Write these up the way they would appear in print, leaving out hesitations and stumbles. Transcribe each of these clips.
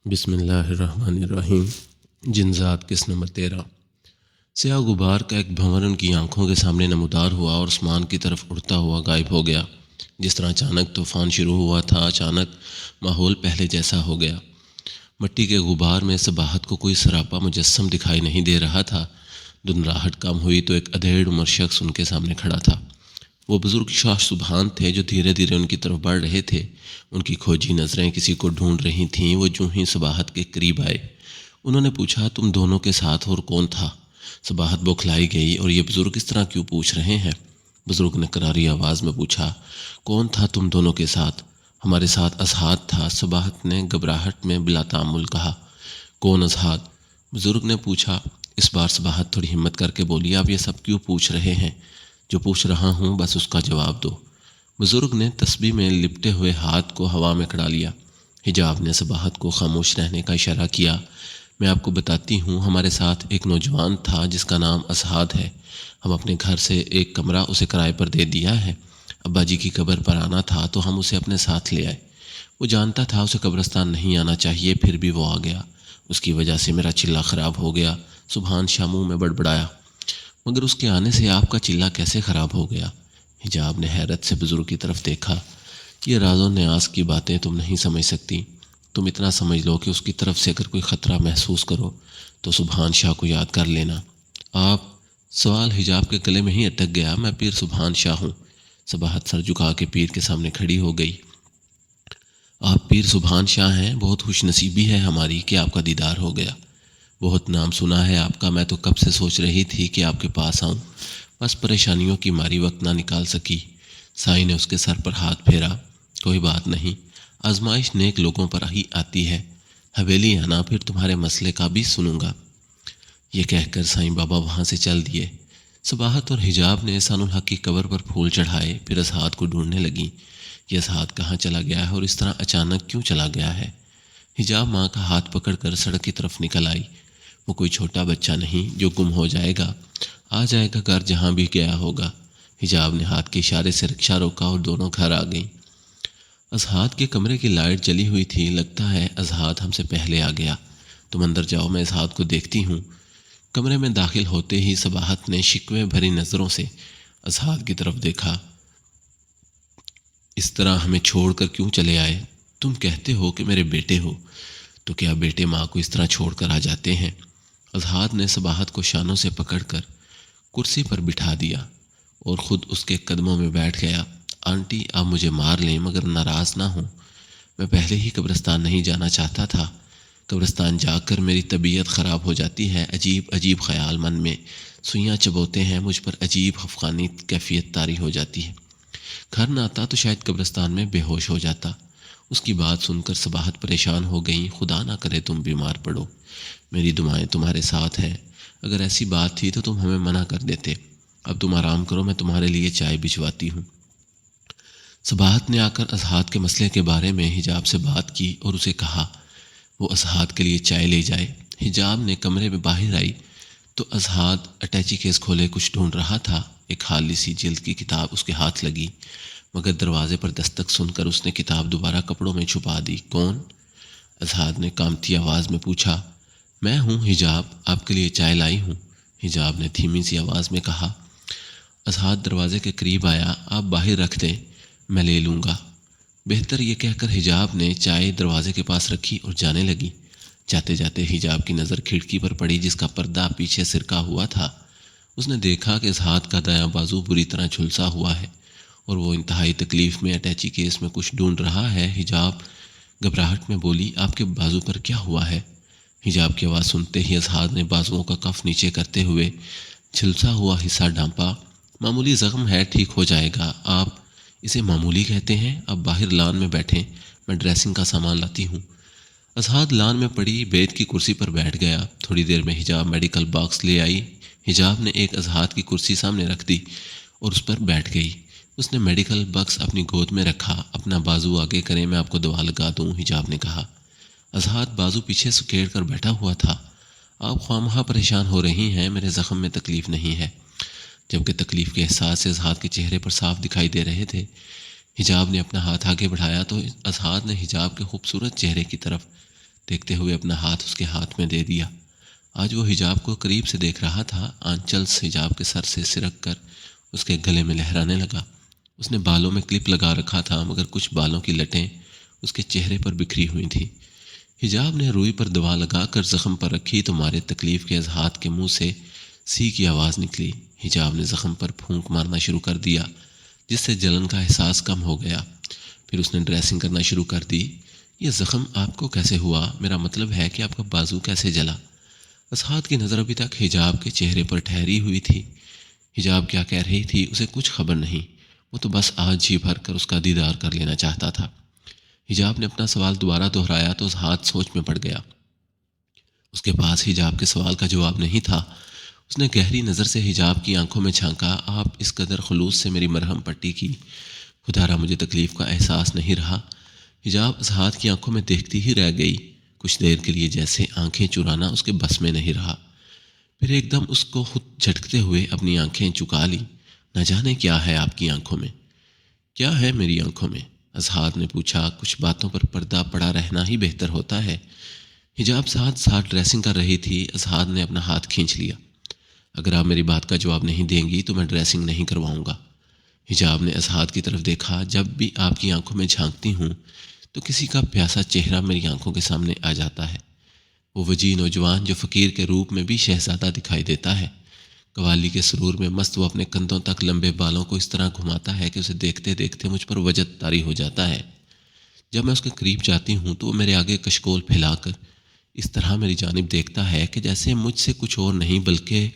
بسم اللہ الرحمن الرحیم۔ جنزات قسط نمبر 13۔ سیاہ غبار کا ایک بھنور ان کی آنکھوں کے سامنے نمودار ہوا اور آسمان کی طرف اڑتا ہوا غائب ہو گیا۔ جس طرح اچانک طوفان شروع ہوا تھا، اچانک ماحول پہلے جیسا ہو گیا۔ مٹی کے غبار میں صباحت کو کوئی سراپا مجسم دکھائی نہیں دے رہا تھا۔ دھندلاہٹ کم ہوئی تو ایک ادھیڑ عمر شخص ان کے سامنے کھڑا تھا۔ وہ بزرگ شاہ سبحان تھے جو دھیرے دھیرے ان کی طرف بڑھ رہے تھے۔ ان کی کھوجی نظریں کسی کو ڈھونڈ رہی تھیں۔ وہ جوں ہی صباحت کے قریب آئے، انہوں نے پوچھا، تم دونوں کے ساتھ اور کون تھا؟ صباحت بوکھلائی گئی، اور یہ بزرگ اس طرح کیوں پوچھ رہے ہیں؟ بزرگ نے کراری آواز میں پوچھا، کون تھا تم دونوں کے ساتھ؟ ہمارے ساتھ اسحاد تھا، صباحت نے گھبراہٹ میں بلا تعمل کہا۔ کون اسحاد؟ بزرگ نے پوچھا۔ اس بار صباحت تھوڑی ہمت کر کے بولی، آپ یہ سب کیوں پوچھ رہے ہیں؟ جو پوچھ رہا ہوں بس اس کا جواب دو۔ بزرگ نے تسبیح میں لپٹے ہوئے ہاتھ کو ہوا میں کھڑا لیا۔ حجاب نے صباحت کو خاموش رہنے کا اشارہ کیا۔ میں آپ کو بتاتی ہوں، ہمارے ساتھ ایک نوجوان تھا جس کا نام اسحاد ہے۔ ہم اپنے گھر سے ایک کمرہ اسے کرائے پر دے دیا ہے۔ ابا جی کی قبر پر آنا تھا تو ہم اسے اپنے ساتھ لے آئے۔ وہ جانتا تھا اسے قبرستان نہیں آنا چاہیے، پھر بھی وہ آ گیا۔ اس کی وجہ سے میرا چلہ خراب ہو گیا۔ سبحان شاہ منہ میں بڑبڑایا۔ مگر اس کے آنے سے آپ کا چلہ کیسے خراب ہو گیا؟ حجاب نے حیرت سے بزرگ کی طرف دیکھا۔ یہ راز و نیاز کی باتیں تم نہیں سمجھ سکتی۔ تم اتنا سمجھ لو کہ اس کی طرف سے اگر کوئی خطرہ محسوس کرو تو سبحان شاہ کو یاد کر لینا۔ آپ؟ سوال حجاب کے گلے میں ہی اٹک گیا۔ میں پیر سبحان شاہ ہوں۔ صباحت سر جھکا کے پیر کے سامنے کھڑی ہو گئی۔ آپ پیر سبحان شاہ ہیں؟ بہت خوش نصیبی ہے ہماری کہ آپ کا دیدار ہو گیا۔ بہت نام سنا ہے آپ کا، میں تو کب سے سوچ رہی تھی کہ آپ کے پاس آؤں، بس پریشانیوں کی ماری وقت نہ نکال سکی۔ سائی نے اس کے سر پر ہاتھ پھیرا۔ کوئی بات نہیں، آزمائش نیک لوگوں پر ہی آتی ہے۔ حویلی آنا، پھر تمہارے مسئلے کا بھی سنوں گا۔ یہ کہہ کر سائیں بابا وہاں سے چل دیے۔ صباحت اور حجاب نے احسان الحق کی قبر پر پھول چڑھائے، پھر اسحاد کو ڈھونڈنے لگیں۔ یہ اسحاد کہاں چلا گیا ہے اور اس طرح اچانک کیوں چلا گیا ہے؟ حجاب ماں کا ہاتھ پکڑ کر سڑک کی طرف نکل آئی۔ وہ کوئی چھوٹا بچہ نہیں جو گم ہو جائے گا، آ جائے گا گھر جہاں بھی گیا ہوگا۔ حجاب نے ہاتھ کے اشارے سے رکشہ روکا اور دونوں گھر آ گئیں۔ اسحاد کے کمرے کی لائٹ جلی ہوئی تھی۔ لگتا ہے اسحاد ہم سے پہلے آ گیا۔ تم اندر جاؤ، میں اسحاد کو دیکھتی ہوں۔ کمرے میں داخل ہوتے ہی صباحت نے شکوے بھری نظروں سے اسحاد کی طرف دیکھا۔ اس طرح ہمیں چھوڑ کر کیوں چلے آئے؟ تم کہتے ہو کہ میرے بیٹے ہو، تو کیا بیٹے ماں کو اس طرح چھوڑ کر آ جاتے ہیں؟ اسحاد نے صباحت کو شانوں سے پکڑ کر کرسی پر بٹھا دیا اور خود اس کے قدموں میں بیٹھ گیا۔ آنٹی، آپ مجھے مار لیں مگر ناراض نہ ہوں۔ میں پہلے ہی قبرستان نہیں جانا چاہتا تھا۔ قبرستان جا کر میری طبیعت خراب ہو جاتی ہے۔ عجیب عجیب خیال من میں سوئیاں چبوتے ہیں، مجھ پر عجیب خفقانی کیفیت طاری ہو جاتی ہے۔ گھر نہ آتا تو شاید قبرستان میں بے ہوش ہو جاتا۔ اس کی بات سن کر صباحت پریشان ہو گئیں۔ خدا نہ کرے تم بیمار پڑو، میری دعائیں تمہارے ساتھ ہیں۔ اگر ایسی بات تھی تو تم ہمیں منع کر دیتے۔ اب تم آرام کرو، میں تمہارے لیے چائے بھجواتی ہوں۔ صباحت نے آ کر اسحاد کے مسئلے کے بارے میں حجاب سے بات کی اور اسے کہا وہ اسحاد کے لیے چائے لے جائے۔ حجاب نے کمرے میں باہر آئی تو اسحاد اٹیچی کیس کھولے کچھ ڈھونڈ رہا تھا۔ ایک خالی سی جلد کی کتاب اس کے ہاتھ لگی، مگر دروازے پر دستک سن کر اس نے کتاب دوبارہ کپڑوں میں چھپا دی۔ کون؟ اسحاد نے کامتی آواز میں پوچھا۔ میں ہوں حجاب، آپ کے لیے چائے لائی ہوں، حجاب نے دھیمی سی آواز میں کہا۔ اسحاد دروازے کے قریب آیا۔ آپ باہر رکھ دیں، میں لے لوں گا۔ بہتر، یہ کہہ کر حجاب نے چائے دروازے کے پاس رکھی اور جانے لگی۔ جاتے جاتے حجاب کی نظر کھڑکی پر پڑی جس کا پردہ پیچھے سرکا ہوا تھا۔ اس نے دیکھا کہ اسحاد کا دایاں بازو بری طرح جھلسا ہوا ہے اور وہ انتہائی تکلیف میں اٹیچی کیس میں کچھ ڈھونڈ رہا ہے۔ حجاب گھبراہٹ میں بولی، آپ کے بازو پر کیا ہوا ہے؟ حجاب کی آواز سنتے ہی اسحاد نے بازوؤں کا کف نیچے کرتے ہوئے جھلسا ہوا حصہ ڈھانپا۔ معمولی زخم ہے، ٹھیک ہو جائے گا۔ آپ اسے معمولی کہتے ہیں؟ اب باہر لان میں بیٹھیں، میں ڈریسنگ کا سامان لاتی ہوں۔ اسحاد لان میں پڑی بیت کی کرسی پر بیٹھ گیا۔ تھوڑی دیر میں حجاب میڈیکل باکس لے آئی۔ حجاب نے ایک اسحاد کی کرسی سامنے رکھ دی اور اس پر بیٹھ گئی۔ اس نے میڈیکل باکس اپنی گود میں رکھا۔ اپنا بازو آگے کریں، میں آپ کو دوا لگا دوں، حجاب نے کہا۔ اسحاد بازو پیچھے سکیڑ کر بیٹھا ہوا تھا۔ آپ خواہ پریشان ہو رہی ہیں، میرے زخم میں تکلیف نہیں ہے، جبکہ تکلیف کے احساس سے اسحاد کے چہرے پر صاف دکھائی دے رہے تھے۔ حجاب نے اپنا ہاتھ آگے بڑھایا تو اسحاد نے حجاب کے خوبصورت چہرے کی طرف دیکھتے ہوئے اپنا ہاتھ اس کے ہاتھ میں دے دیا۔ آج وہ حجاب کو قریب سے دیکھ رہا تھا۔ آنچل حجاب کے سر سے سرک کر اس کے گلے میں لہرانے لگا۔ اس نے بالوں میں کلپ لگا رکھا تھا، مگر کچھ بالوں کی لٹیں اس کے چہرے پر بکھری ہوئی تھیں۔ حجاب نے روئی پر دوا لگا کر زخم پر رکھی تو مارے تکلیف کے اظہار کے منہ سے سی کی آواز نکلی۔ حجاب نے زخم پر پھونک مارنا شروع کر دیا، جس سے جلن کا احساس کم ہو گیا۔ پھر اس نے ڈریسنگ کرنا شروع کر دی۔ یہ زخم آپ کو کیسے ہوا؟ میرا مطلب ہے کہ آپ کا بازو کیسے جلا؟ اسحاد کی نظر ابھی تک حجاب کے چہرے پر ٹھہری ہوئی تھی۔ حجاب کیا کہہ رہی تھی اسے کچھ خبر نہیں، وہ تو بس آج جی بھر کر اس کا دیدار کر لینا چاہتا تھا۔ حجاب نے اپنا سوال دوبارہ دہرایا تو اسحاد سوچ میں پڑ گیا۔ اس کے پاس حجاب کے سوال کا جواب نہیں تھا۔ اس نے گہری نظر سے حجاب کی آنکھوں میں جھانکا۔ آپ اس قدر خلوص سے میری مرہم پٹی کی، خدارا مجھے تکلیف کا احساس نہیں رہا۔ حجاب اسحاد کی آنکھوں میں دیکھتی ہی رہ گئی۔ کچھ دیر کے لیے جیسے آنکھیں چرانا اس کے بس میں نہیں رہا، پھر ایک دم اس کو خود جھٹکتے ہوئے اپنی آنکھیں چکا لی۔ نہ جانے کیا ہے آپ کی آنکھوں میں؟ کیا ہے میری آنکھوں میں؟ اسحاد نے پوچھا۔ کچھ باتوں پر پردہ پڑا رہنا ہی بہتر ہوتا ہے۔ حجاب ساتھ ساتھ ڈریسنگ کر رہی تھی۔ اسحاد نے اپنا ہاتھ کھینچ لیا۔ اگر آپ میری بات کا جواب نہیں دیں گی تو میں ڈریسنگ نہیں کرواؤں گا۔ حجاب نے اسحاد کی طرف دیکھا۔ جب بھی آپ کی آنکھوں میں جھانکتی ہوں تو کسی کا پیاسا چہرہ میری آنکھوں کے سامنے آ جاتا ہے۔ وہ وجیح نوجوان جو فقیر کے روپ میں بھی شہزادہ دکھائی دیتا ہے۔ قوالی کے سرور میں مست وہ اپنے کندھوں تک لمبے بالوں کو اس طرح گھماتا ہے کہ اسے دیکھتے دیکھتے مجھ پر وجد طاری ہو جاتا ہے۔ جب میں اس کے قریب جاتی ہوں تو وہ میرے آگے کشکول پھیلا کر اس طرح میری جانب دیکھتا ہے کہ جیسے مجھ سے کچھ اور نہیں بلکہ…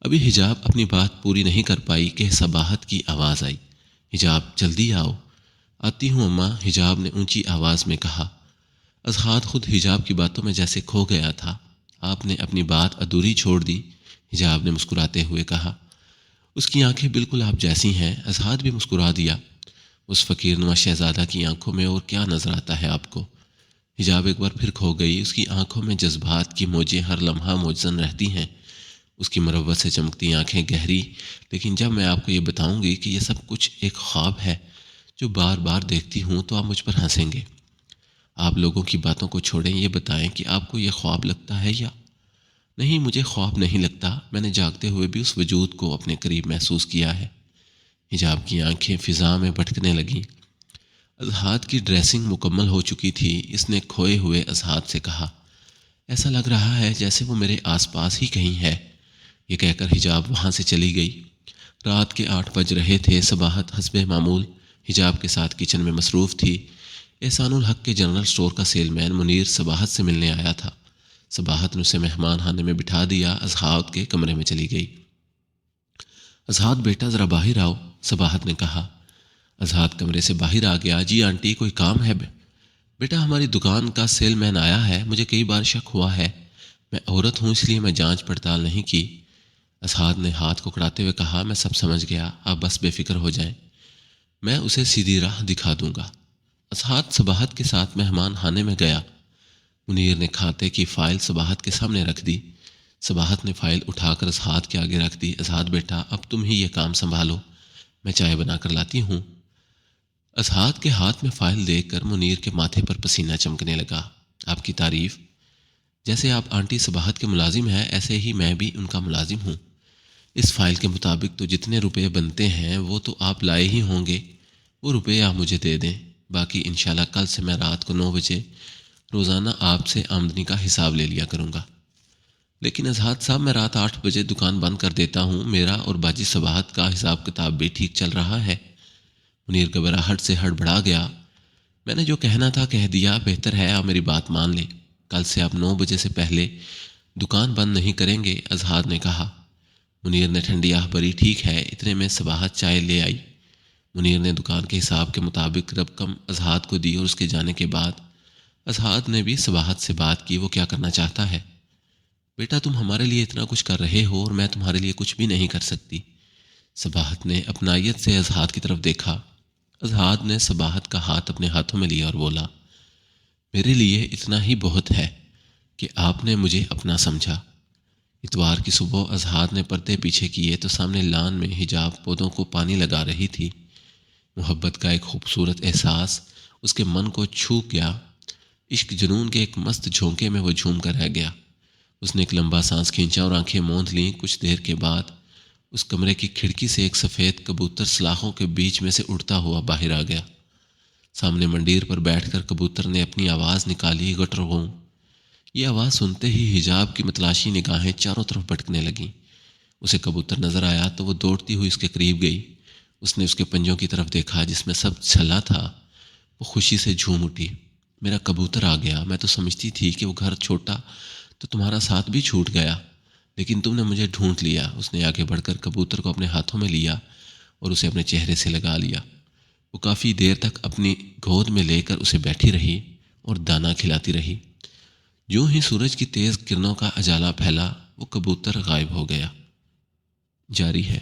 ابھی حجاب اپنی بات پوری نہیں کر پائی کہ صباحت کی آواز آئی۔ حجاب جلدی آؤ۔ آتی ہوں اماں، حجاب نے اونچی آواز میں کہا۔ اسحاد خود حجاب کی باتوں میں جیسے کھو گیا تھا۔ آپ نے اپنی بات ادھوری چھوڑ دی، حجاب نے مسکراتے ہوئے کہا۔ اس کی آنکھیں بالکل آپ جیسی ہیں۔ اسحاد بھی مسکرا دیا۔ اس فقیر نما شہزادہ کی آنکھوں میں اور کیا نظر آتا ہے آپ کو؟ حجاب ایک بار پھر کھو گئی۔ اس کی آنکھوں میں جذبات کی موجیں ہر لمحہ موجزن رہتی ہیں۔ اس کی مروت سے چمکتی آنکھیں گہری۔ لیکن جب میں آپ کو یہ بتاؤں گی کہ یہ سب کچھ ایک خواب ہے جو بار بار دیکھتی ہوں تو آپ مجھ پر ہنسیں گے۔ آپ لوگوں کی باتوں کو چھوڑیں، یہ بتائیں کہ آپ کو یہ خواب لگتا ہے یا… نہیں، مجھے خواب نہیں لگتا۔ میں نے جاگتے ہوئے بھی اس وجود کو اپنے قریب محسوس کیا ہے۔ حجاب کی آنکھیں فضا میں بھٹکنے لگیں۔ اسحاد کی ڈریسنگ مکمل ہو چکی تھی۔ اس نے کھوئے ہوئے اسحاد سے کہا، ایسا لگ رہا ہے جیسے وہ میرے آس پاس ہی کہیں ہے۔ یہ کہہ کر حجاب وہاں سے چلی گئی۔ رات کے 8 بج رہے تھے۔ صباحت حسب معمول حجاب کے ساتھ کچن میں مصروف تھی۔ احسان الحق کے جنرل اسٹور کا سیل مین منیر صباحت سے ملنے آیا تھا۔ صباحت نے اسے مہمان خانے میں بٹھا دیا۔ اسحاد کے کمرے میں چلی گئی۔ اسحاد بیٹا ذرا باہر آؤ، صباحت نے کہا۔ اسحاد کمرے سے باہر آ گیا۔ جی آنٹی، کوئی کام ہے؟ بیٹا ہماری دکان کا سیل مین آیا ہے، مجھے کئی بار شک ہوا ہے، میں عورت ہوں اس لیے میں جانچ پڑتال نہیں کی۔ اسحاد نے ہاتھ ککڑاتے ہوئے کہا، میں سب سمجھ گیا، آپ بس بے فکر ہو جائیں، میں اسے سیدھی راہ دکھا دوں گا۔ اسحاد صباحت کے ساتھ مہمان خانے میں گیا۔ منیر نے کھاتے کی فائل صباحت کے سامنے رکھ دی۔ صباحت نے فائل اٹھا کر اسحاد کے آگے رکھ دی۔ اسحاد بیٹا اب تم ہی یہ کام سنبھالو، میں چائے بنا کر لاتی ہوں۔ اسحاد کے ہاتھ میں فائل دیکھ کر منیر کے ماتھے پر پسینہ چمکنے لگا۔ آپ کی تعریف؟ جیسے آپ آنٹی صباحت کے ملازم ہیں ایسے ہی میں بھی ان کا ملازم ہوں۔ اس فائل کے مطابق تو جتنے روپے بنتے ہیں وہ تو آپ لائے ہی ہوں گے، وہ روپے آپ مجھے دے دیں، باقی انشاءاللہ کل سے میں رات کو 9 بجے روزانہ آپ سے آمدنی کا حساب لے لیا کروں گا۔ لیکن اسحاد صاحب میں رات 8 بجے دکان بند کر دیتا ہوں، میرا اور باجی صباحت کا حساب کتاب بھی ٹھیک چل رہا ہے۔ منیر گھبراہٹ سے ہڑبڑا گیا۔ میں نے جو کہنا تھا کہہ دیا، بہتر ہے آپ میری بات مان لیں، کل سے آپ 9 بجے سے پہلے دکان بند نہیں کریں گے، اسحاد نے کہا۔ منیر نے ٹھنڈی آہ بھری۔ ٹھیک ہے۔ اتنے میں صباحت چائے لے آئی۔ منیر نے دکان کے حساب کے مطابق رقم اسحاد کو دی اور اس کے جانے کے بعد اسحاد نے بھی صباحت سے بات کی، وہ کیا کرنا چاہتا ہے۔ بیٹا تم ہمارے لیے اتنا کچھ کر رہے ہو اور میں تمہارے لیے کچھ بھی نہیں کر سکتی۔ صباحت نے اپنائیت سے اسحاد کی طرف دیکھا۔ اسحاد نے صباحت کا ہاتھ اپنے ہاتھوں میں لیا اور بولا، میرے لیے اتنا ہی بہت ہے کہ آپ نے مجھے اپنا سمجھا۔ اتوار کی صبح اسحاد نے پردے پیچھے کیے تو سامنے لان میں حجاب پودوں کو پانی لگا رہی تھی۔ محبت کا ایک خوبصورت احساس اس کے من کو چھو گیا۔ عشق جنون کے ایک مست جھونکے میں وہ جھوم کر رہ گیا۔ اس نے ایک لمبا سانس کھینچا اور آنکھیں موند لیں۔ کچھ دیر کے بعد اس کمرے کی کھڑکی سے ایک سفید کبوتر سلاخوں کے بیچ میں سے اڑتا ہوا باہر آ گیا۔ سامنے منڈیر پر بیٹھ کر کبوتر نے اپنی آواز نکالی، گٹر گوں۔ یہ آواز سنتے ہی حجاب کی متلاشی نگاہیں چاروں طرف بھٹکنے لگیں۔ اسے کبوتر نظر آیا تو وہ دوڑتی ہوئی اس کے قریب گئی۔ اس نے اس کے پنجوں کی طرف دیکھا جس میں سب چھلا تھا۔ وہ خوشی سے جھوم اٹھی۔ میرا کبوتر آ گیا، میں تو سمجھتی تھی کہ وہ گھر چھوٹا تو تمہارا ساتھ بھی چھوٹ گیا، لیکن تم نے مجھے ڈھونڈ لیا۔ اس نے آگے بڑھ کر کبوتر کو اپنے ہاتھوں میں لیا اور اسے اپنے چہرے سے لگا لیا۔ وہ کافی دیر تک اپنی گود میں لے کر اسے بیٹھی رہی اور دانہ کھلاتی رہی۔ یوں ہی سورج کی تیز کرنوں کا اجالا پھیلا، وہ کبوتر غائب ہو گیا۔ جاری ہے۔